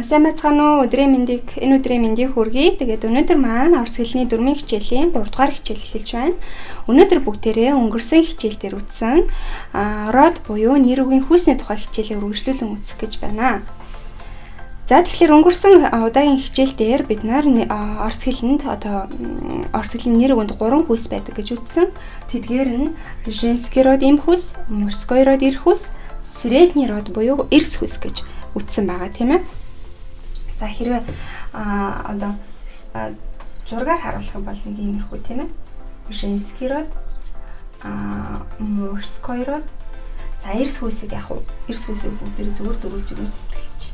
Сайн байцгаана уу? Энэ өдрийн мэндийг хүргэе. Тэгээд өнөөдөр маань орос хэлний 4-ийн хичээлийн 3 дугаар хичээл эхэлж байна. Өнөөдөр бүгдээрээ өнгөрсөн хичээл дээр үтсэн род буюу нэр үгийн хүйсний тухай хичээлээр үргэлжлүүлэн үзэх гэж байна. За тэгэхээр өнгөрсөн удаагийн хичээл дээр бид орос хэлний нэр үгэнд 3 хүйс байдаг гэж үтсэн. Тэдгээр нь женский род им хүйс, мужской род ир хүйс, средний род буюу эрс хүйс гэж үтсэн байгаа тийм ээ. За хэрвээ зургаар харуулах юм бол нэг иймэрхүү тийм ээ. Женский род, мужской род. За эрс хүйсийг бүгдээр зүгээр дөрвөлж тэмдэглэж.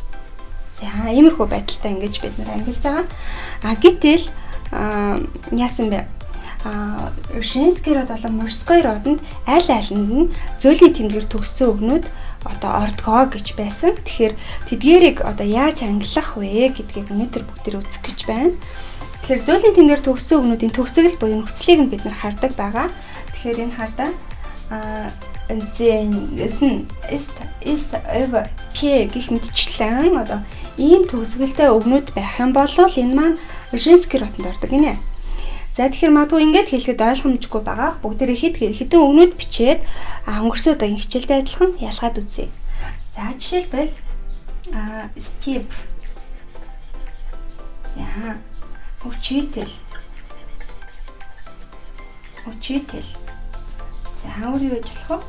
За иймэрхүү байдалтай ингэж бид нар ангилж байгаа. Гэтэл яасан бэ? Женский род болон мужской родонд аль алинд нь зөөлний тэмдгээр төгссөн үгнүүд ордгоо гэж байсан. Тэгэхээр тэдгээрийг яаж ангилах вэ гэдгийг өнөөдөр бүгдээр үзэх гэж байна. Тэгэхээр зөөлний тэмдгээр төгссөн үгнүүдийн төгсгөл буюу нөхцөлийг нь бид нар хардаг байгаа. Тэгэхээр энэ хардаа гэх мэтчлэн ийм төгсгөлтэй үгнүүд байх юм бол энэ маань женский родонд ордог гинэ. За тэгэхээр магадгүй ингэж хэлэхэд ойлгомжгүй байгаа. Бүгдээрээ хэдэн үгнүүд бичээд өнгөрсөн удаагийн хичээлтэй адилхан ялгаад үзье. За жишээлбэл step. За учитель. За өөр юу гэж болох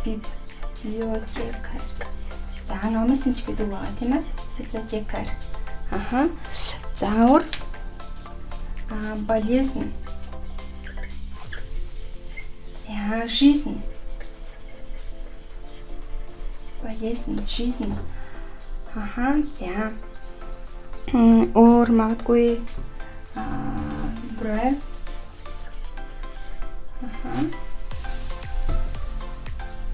вэ? Библиотекарь. За номисэн ч гэдэг байгаа тийм ээ. Библиотекарь. За өөр болезнь. За жизнь. Жизнь. За. Өөр магадгүй брэ.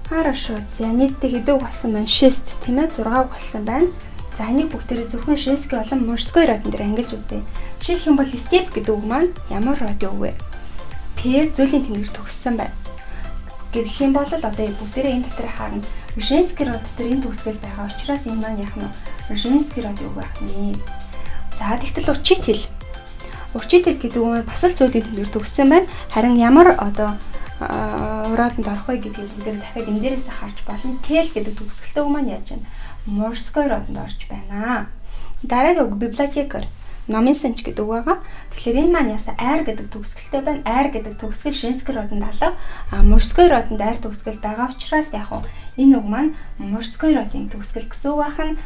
Хорошо. За нийтдээ хэдэн болсон байна? 6 тийм ээ 6 болсон байна. За энийг бүгдээрээ зөвхөн женский болон мужской родон дээр ангилж үзье. Жишээлх юм бол step гэдэг үг маань ямар родын үг вэ? П зөөлний тэмдгээр төгссөн байна. Гэх юм бол бүгдээрээ энэ дотор харна. Женский род дотор энэ төгсгөл байгаа учраас энэ маань яг нь женский родын үг байх нэ. За тэгтэл учитель. Учитель гэдэг үг маань бас л зөөлний тэмдгээр төгссөн байна. Харин ямар родонд орох вэ гэдгийг бүгдээр дахиад энэ дээрээс харж болно. Тэл гэдэг төгсгөлтэй үг маань яаж вэ? Мужской родонд орж байна. Дараагийн үг библиотекарь. Номын санч гэдэг үг байгаа. Тэгэхээр энэ маань ясаа айр гэдэг төгсгөлтэй байна. Айр гэдэг төгсгөл женский родонд алга, мужской родонд айр төгсгөл байгаа учраас энэ үг маань мужской родын төгсгөл гэсэн үг байна.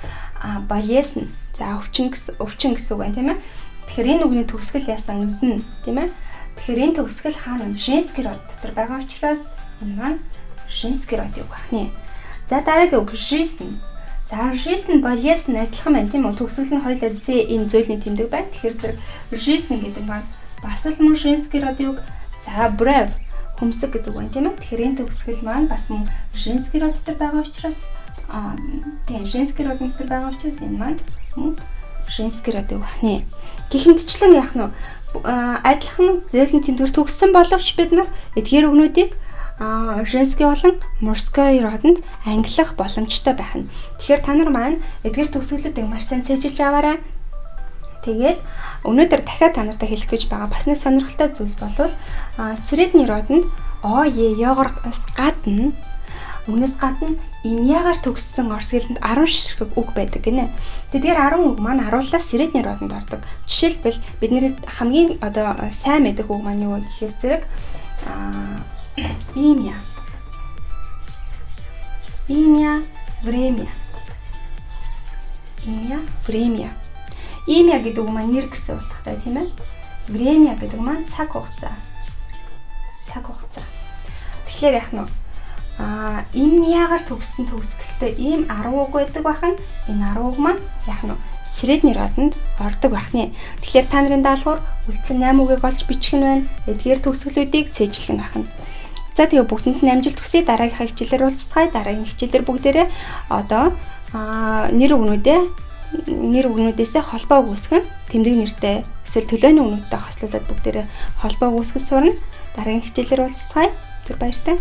Болезнь. За өвчин гэсэн үг байна тийм ээ. Тэгэхээр энэ үгний төгсгөл ясан зэн тийм ээ. Тэгэхээр энэ төгсгөл хаана женский род дотор байгаа учраас энэ маань женский родын үг байна. За дараагийн үг жизнь. За жизнь болезнь адилхан байна тийм үү? Төгсгөл нь хоёулаа Z энэ зөөлний тэмдэг байна. Тэгэхээр зэрэг жизнь гэдэг маань бас л мөн женский родын үг. За brave хүмсэг гэдэг байна тийм ээ. Тэгэхээр энэ төгсгөл маань бас мөн женский род дотор байгаа учраас женский род дотор байгаа учраас энэ маань мөн женский родын үг байна. Гэхмэтчлэн яах нь адилхан зөөлний тэмдгээр төгссөн боловч бид нар эдгээр үгнүүдийг женский болон мужской родонд ангилах боломжтой байна. Тэгэхээр та нар маань эдгээр төгсгөлүүдийг маш сайн цээжилж аваарай. Тэгээд өнөөдөр дахиад та нартай хэлэх гэж байгаа бас нэг сонирхолтой зүйл бол средний родонд ёгоос гадна имягаар төгссөн орос хэлэнд 10 ширхэг үг байдаг гинэ. Тэдгээр 10 үг маань харууллаа средний родонд ордог. Жишээлбэл бидний хамгийн сайн мэдэх үг маань юу вэ гэхээр зэрэг имя, время. Имя гэдэг үг маань нэр гэсэн утгатай тийм ээ. Время гэдэг маань цаг хугацаа. Тэгэхээр яах нь имягаар төгссөн төгсгөлтэй ийм 10 үг байдаг бахан. Энэ 10 үг маань яах нь средний родонд ордог байна. Тэгэхээр та нарын даалгавар үлдсэн 8 үгийг олж бичих нь байна. Эдгээр төгсгөлүүдийг цээжлэх нь байна. За тэгээ бүгдэнд нь амжилт хүсье. Дараагийн хичээлээр уулзцгаая. Дараагийн хичээлээр бүгдээрээ нэр үгнүүдээ нэр үгнүүдээсээ холбоо үүсгэн тэмдэг нэртэй эсвэл төлөөний үгнүүдтэй хослуулаад бүгдээрээ холбоо үүсгэж сурна. Дараагийн хичээлээр уулзцгаая. Түр баяртай.